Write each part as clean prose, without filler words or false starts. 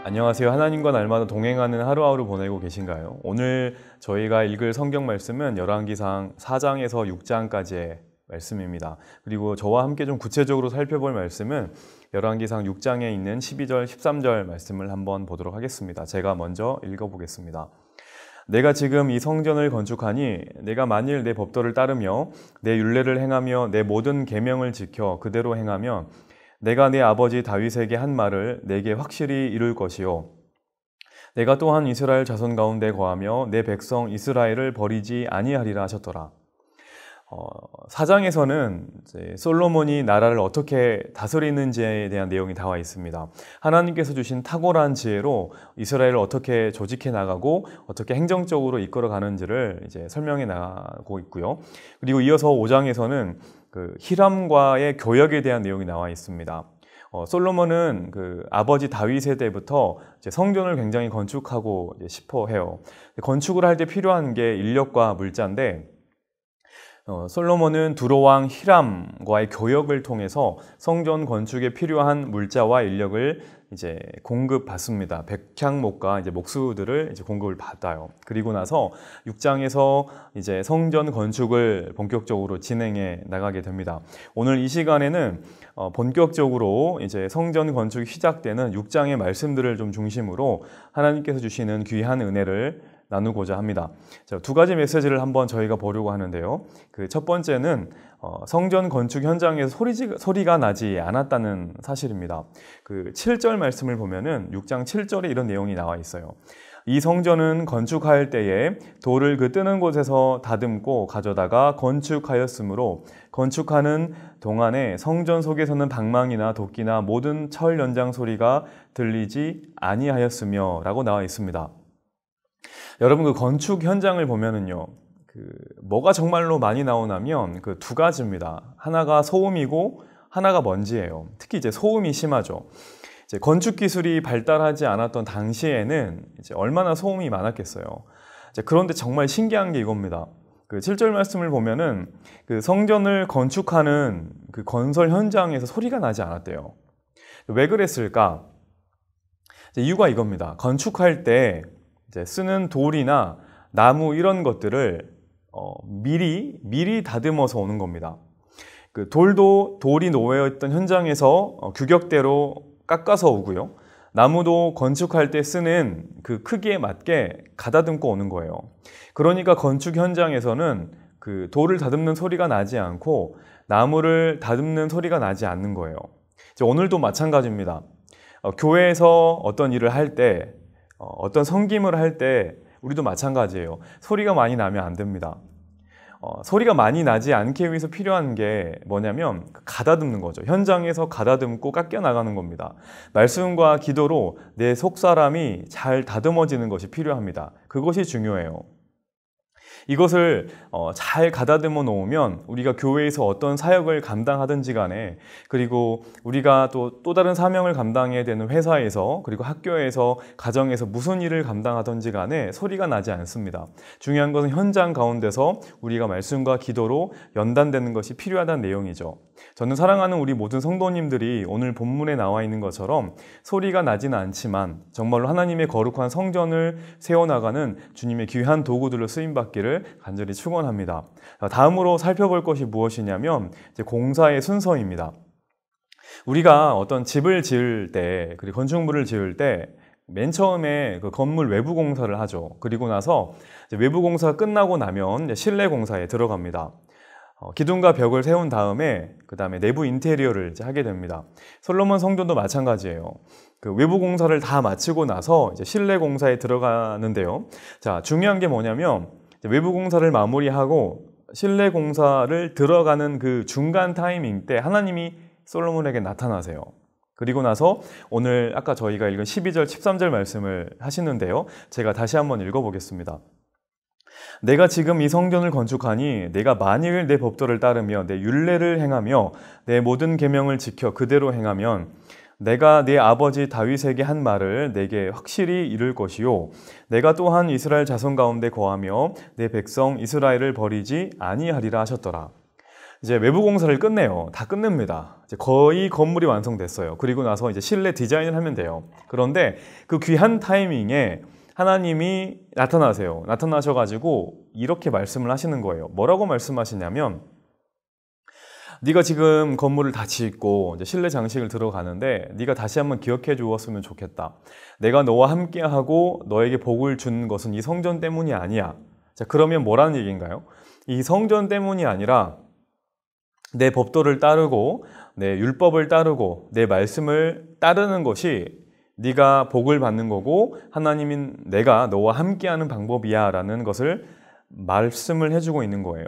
안녕하세요. 하나님과 날마다 동행하는 하루하루 보내고 계신가요? 오늘 저희가 읽을 성경 말씀은 열왕기상 4장에서 6장까지의 말씀입니다. 그리고 저와 함께 좀 구체적으로 살펴볼 말씀은 열왕기상 6장에 있는 12절, 13절 말씀을 한번 보도록 하겠습니다. 제가 먼저 읽어보겠습니다. 내가 지금 이 성전을 건축하니 내가 만일 내 법도를 따르며 내 율례를 행하며 내 모든 계명을 지켜 그대로 행하면 내가 내 아버지 다윗에게 한 말을 내게 확실히 이룰 것이요 내가 또한 이스라엘 자손 가운데 거하며 내 백성 이스라엘을 버리지 아니하리라 하셨더라. 4장에서는 이제 솔로몬이 나라를 어떻게 다스리는지에 대한 내용이 나와 있습니다. 하나님께서 주신 탁월한 지혜로 이스라엘을 어떻게 조직해 나가고 어떻게 행정적으로 이끌어 가는지를 이제 설명해 나가고 있고요. 그리고 이어서 5장에서는 그 히람과의 교역에 대한 내용이 나와 있습니다. 솔로몬은 그 아버지 다윗 때부터 이제 성전을 굉장히 건축하고 싶어 해요. 건축을 할 때 필요한 게 인력과 물자인데 솔로몬은 두로왕 히람과의 교역을 통해서 성전 건축에 필요한 물자와 인력을 이제 공급받습니다. 백향목과 이제 목수들을 이제 공급을 받아요. 그리고 나서 6장에서 이제 성전 건축을 본격적으로 진행해 나가게 됩니다. 오늘 이 시간에는 본격적으로 이제 성전 건축이 시작되는 6장의 말씀들을 좀 중심으로 하나님께서 주시는 귀한 은혜를 나누고자 합니다. 자, 두 가지 메시지를 한번 저희가 보려고 하는데요. 그 첫 번째는 성전 건축 현장에서 소리가 나지 않았다는 사실입니다. 그 7절 말씀을 보면은 6장 7절에 이런 내용이 나와 있어요. 이 성전은 건축할 때에 돌을 그 뜨는 곳에서 다듬고 가져다가 건축하였으므로 건축하는 동안에 성전 속에서는 방망이나 도끼나 모든 철 연장 소리가 들리지 아니하였으며 라고 나와 있습니다. 여러분 그 건축 현장을 보면은요, 뭐가 정말로 많이 나오냐면 그 두 가지입니다. 하나가 소음이고 하나가 먼지예요. 특히 이제 소음이 심하죠. 이제 건축 기술이 발달하지 않았던 당시에는 이제 얼마나 소음이 많았겠어요. 이제 그런데 정말 신기한 게 이겁니다. 그 7절 말씀을 보면은 그 성전을 건축하는 그 건설 현장에서 소리가 나지 않았대요. 왜 그랬을까? 이유가 이겁니다. 건축할 때 이제 쓰는 돌이나 나무 이런 것들을 미리 다듬어서 오는 겁니다. 그 돌이 놓여 있던 현장에서 규격대로 깎아서 오고요. 나무도 건축할 때 쓰는 그 크기에 맞게 가다듬고 오는 거예요. 그러니까 건축 현장에서는 그 돌을 다듬는 소리가 나지 않고 나무를 다듬는 소리가 나지 않는 거예요. 이제 오늘도 마찬가지입니다. 교회에서 어떤 일을 할 때, 어떤 섬김을 할 때 우리도 마찬가지예요. 소리가 많이 나면 안 됩니다. 소리가 많이 나지 않기 위해서 필요한 게 뭐냐면 가다듬는 거죠. 현장에서 가다듬고 깎여 나가는 겁니다. 말씀과 기도로 내 속사람이 잘 다듬어지는 것이 필요합니다. 그것이 중요해요. 이것을 잘 가다듬어 놓으면 우리가 교회에서 어떤 사역을 감당하든지 간에, 그리고 우리가 또 다른 사명을 감당해야 되는 회사에서, 그리고 학교에서, 가정에서 무슨 일을 감당하든지 간에 소리가 나지 않습니다. 중요한 것은 현장 가운데서 우리가 말씀과 기도로 연단되는 것이 필요하다는 내용이죠. 저는 사랑하는 우리 모든 성도님들이 오늘 본문에 나와 있는 것처럼 소리가 나지는 않지만 정말로 하나님의 거룩한 성전을 세워나가는 주님의 귀한 도구들로 쓰임받기를 간절히 축원합니다. 다음으로 살펴볼 것이 무엇이냐면 이제 공사의 순서입니다. 우리가 어떤 집을 지을 때, 그리고 건축물을 지을 때 맨 처음에 그 건물 외부 공사를 하죠. 그리고 나서 이제 외부 공사가 끝나고 나면 이제 실내 공사에 들어갑니다. 기둥과 벽을 세운 다음에 그 다음에 내부 인테리어를 이제 하게 됩니다. 솔로몬 성전도 마찬가지예요. 그 외부 공사를 다 마치고 나서 이제 실내 공사에 들어가는데요. 자, 중요한 게 뭐냐면 외부 공사를 마무리하고 실내 공사를 들어가는 그 중간 타이밍 때 하나님이 솔로몬에게 나타나세요. 그리고 나서 오늘 아까 저희가 읽은 12절, 13절 말씀을 하시는데요. 제가 다시 한번 읽어보겠습니다. 내가 지금 이 성전을 건축하니 내가 만일 내 법도를 따르며 내 율례를 행하며 내 모든 계명을 지켜 그대로 행하면 내가 내 아버지 다윗에게 한 말을 내게 확실히 이룰 것이요 내가 또한 이스라엘 자손 가운데 거하며 내 백성 이스라엘을 버리지 아니하리라 하셨더라. 이제 외부 공사를 끝내요. 다 끝냅니다. 이제 거의 건물이 완성됐어요. 그리고 나서 이제 실내 디자인을 하면 돼요. 그런데 그 귀한 타이밍에 하나님이 나타나세요. 나타나셔가지고 이렇게 말씀을 하시는 거예요. 뭐라고 말씀하시냐면, 네가 지금 건물을 다 짓고 이제 실내 장식을 들어가는데 네가 다시 한번 기억해 주었으면 좋겠다. 내가 너와 함께하고 너에게 복을 준 것은 이 성전 때문이 아니야. 자, 그러면 뭐라는 얘기인가요? 이 성전 때문이 아니라 내 법도를 따르고 내 율법을 따르고 내 말씀을 따르는 것이 네가 복을 받는 거고 하나님인 내가 너와 함께하는 방법이야 라는 것을 말씀을 해주고 있는 거예요.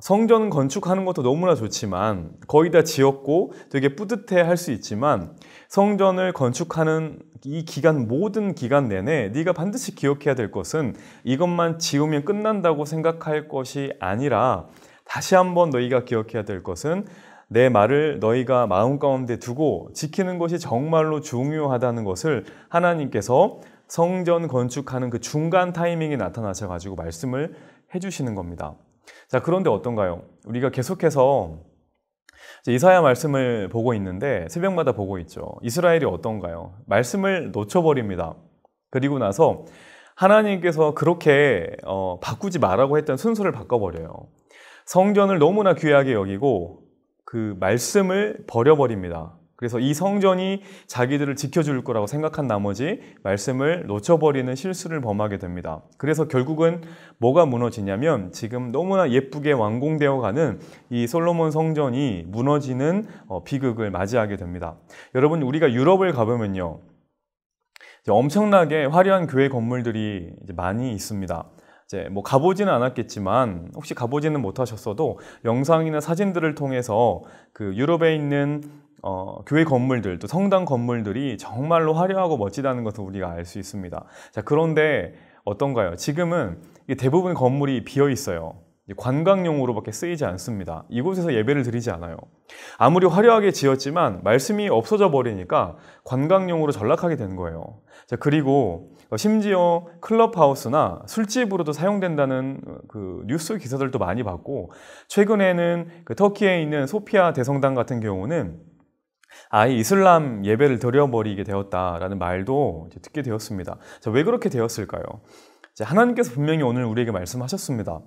성전 건축하는 것도 너무나 좋지만 거의 다 지었고 되게 뿌듯해 할 수 있지만 성전을 건축하는 이 기간, 모든 기간 내내 네가 반드시 기억해야 될 것은 이것만 지으면 끝난다고 생각할 것이 아니라 다시 한번 너희가 기억해야 될 것은 내 말을 너희가 마음 가운데 두고 지키는 것이 정말로 중요하다는 것을 하나님께서 성전 건축하는 그 중간 타이밍에 나타나셔가지고 말씀을 해주시는 겁니다. 자, 그런데 어떤가요? 우리가 계속해서 이사야 말씀을 보고 있는데 새벽마다 보고 있죠. 이스라엘이 어떤가요? 말씀을 놓쳐버립니다. 그리고 나서 하나님께서 그렇게 바꾸지 말라고 했던 순서를 바꿔버려요. 성전을 너무나 귀하게 여기고 그 말씀을 버려버립니다. 그래서 이 성전이 자기들을 지켜줄 거라고 생각한 나머지 말씀을 놓쳐버리는 실수를 범하게 됩니다. 그래서 결국은 뭐가 무너지냐면 지금 너무나 예쁘게 완공되어 가는 이 솔로몬 성전이 무너지는 비극을 맞이하게 됩니다. 여러분, 우리가 유럽을 가보면요, 엄청나게 화려한 교회 건물들이 이제 많이 있습니다. 이제 뭐 가보지는 않았겠지만 혹시 가보지는 못하셨어도 영상이나 사진들을 통해서 그 유럽에 있는 교회 건물들, 또 성당 건물들이 정말로 화려하고 멋지다는 것을 우리가 알 수 있습니다. 자, 그런데 어떤가요? 지금은 대부분 건물이 비어 있어요. 관광용으로밖에 쓰이지 않습니다. 이곳에서 예배를 드리지 않아요. 아무리 화려하게 지었지만 말씀이 없어져 버리니까 관광용으로 전락하게 된 거예요. 자, 그리고 심지어 클럽하우스나 술집으로도 사용된다는 그 뉴스 기사들도 많이 봤고, 최근에는 그 터키에 있는 소피아 대성당 같은 경우는 아예 이슬람 예배를 드려버리게 되었다라는 말도 이제 듣게 되었습니다. 자, 왜 그렇게 되었을까요? 하나님께서 분명히 오늘 우리에게 말씀하셨습니다.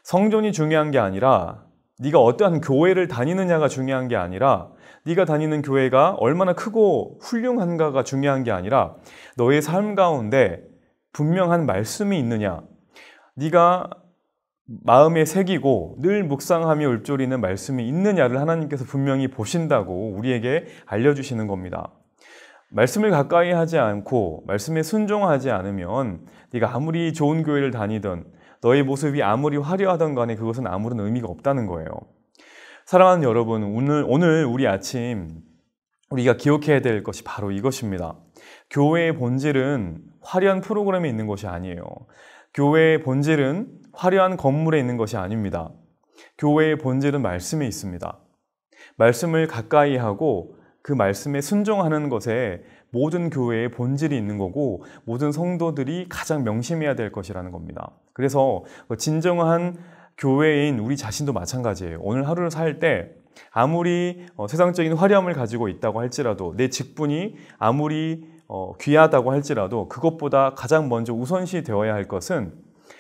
성전이 중요한 게 아니라 네가 어떠한 교회를 다니느냐가 중요한 게 아니라 네가 다니는 교회가 얼마나 크고 훌륭한가가 중요한 게 아니라 너의 삶 가운데 분명한 말씀이 있느냐, 네가 마음에 새기고 늘 묵상하며 읊조리는 말씀이 있느냐를 하나님께서 분명히 보신다고 우리에게 알려주시는 겁니다. 말씀을 가까이 하지 않고 말씀에 순종하지 않으면 네가 아무리 좋은 교회를 다니든 너의 모습이 아무리 화려하던 간에 그것은 아무런 의미가 없다는 거예요. 사랑하는 여러분, 오늘 우리 아침 우리가 기억해야 될 것이 바로 이것입니다. 교회의 본질은 화려한 프로그램에 있는 것이 아니에요. 교회의 본질은 화려한 건물에 있는 것이 아닙니다. 교회의 본질은 말씀에 있습니다. 말씀을 가까이 하고 그 말씀에 순종하는 것에 모든 교회의 본질이 있는 거고 모든 성도들이 가장 명심해야 될 것이라는 겁니다. 그래서 진정한 교회인 우리 자신도 마찬가지예요. 오늘 하루를 살 때 아무리 세상적인 화려함을 가지고 있다고 할지라도, 내 직분이 아무리 귀하다고 할지라도 그것보다 가장 먼저 우선시 되어야 할 것은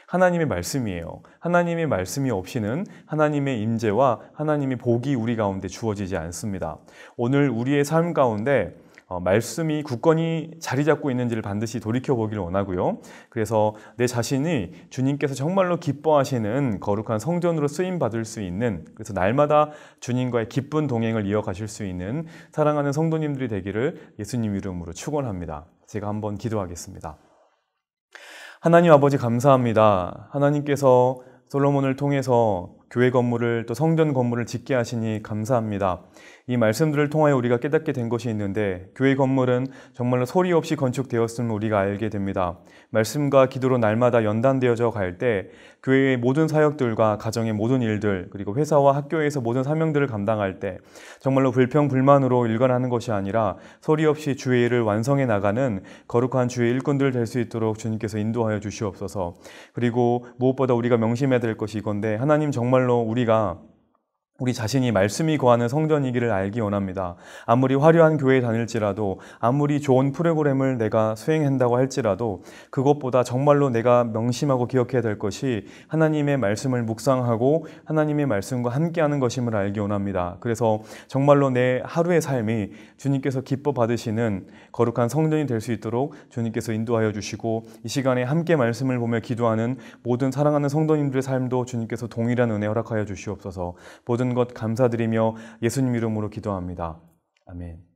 하나님의 말씀이에요. 하나님의 말씀이 없이는 하나님의 임재와 하나님의 복이 우리 가운데 주어지지 않습니다. 오늘 우리의 삶 가운데 말씀이 굳건히 자리 잡고 있는지를 반드시 돌이켜보기를 원하고요. 그래서 내 자신이 주님께서 정말로 기뻐하시는 거룩한 성전으로 쓰임받을 수 있는, 그래서 날마다 주님과의 기쁜 동행을 이어가실 수 있는 사랑하는 성도님들이 되기를 예수님 이름으로 축원합니다. 제가 한번 기도하겠습니다. 하나님 아버지, 감사합니다. 하나님께서 솔로몬을 통해서 교회 건물을, 또 성전 건물을 짓게 하시니 감사합니다. 이 말씀들을 통하여 우리가 깨닫게 된 것이 있는데, 교회 건물은 정말로 소리 없이 건축되었음을 우리가 알게 됩니다. 말씀과 기도로 날마다 연단되어져 갈 때 교회의 모든 사역들과 가정의 모든 일들, 그리고 회사와 학교에서 모든 사명들을 감당할 때 정말로 불평불만으로 일관하는 것이 아니라 소리 없이 주의 일을 완성해 나가는 거룩한 주의 일꾼들 될 수 있도록 주님께서 인도하여 주시옵소서. 그리고 무엇보다 우리가 명심해야 될 것이 이건데, 하나님 정말 정말로 우리 자신이 말씀이 거하는 성전이기를 알기 원합니다. 아무리 화려한 교회에 다닐지라도, 아무리 좋은 프로그램을 내가 수행한다고 할지라도 그것보다 정말로 내가 명심하고 기억해야 될 것이 하나님의 말씀을 묵상하고 하나님의 말씀과 함께하는 것임을 알기 원합니다. 그래서 정말로 내 하루의 삶이 주님께서 기뻐 받으시는 거룩한 성전이 될 수 있도록 주님께서 인도하여 주시고, 이 시간에 함께 말씀을 보며 기도하는 모든 사랑하는 성도님들의 삶도 주님께서 동일한 은혜 허락하여 주시옵소서. 모든 것 감사드리며 예수님 이름으로 기도합니다. 아멘.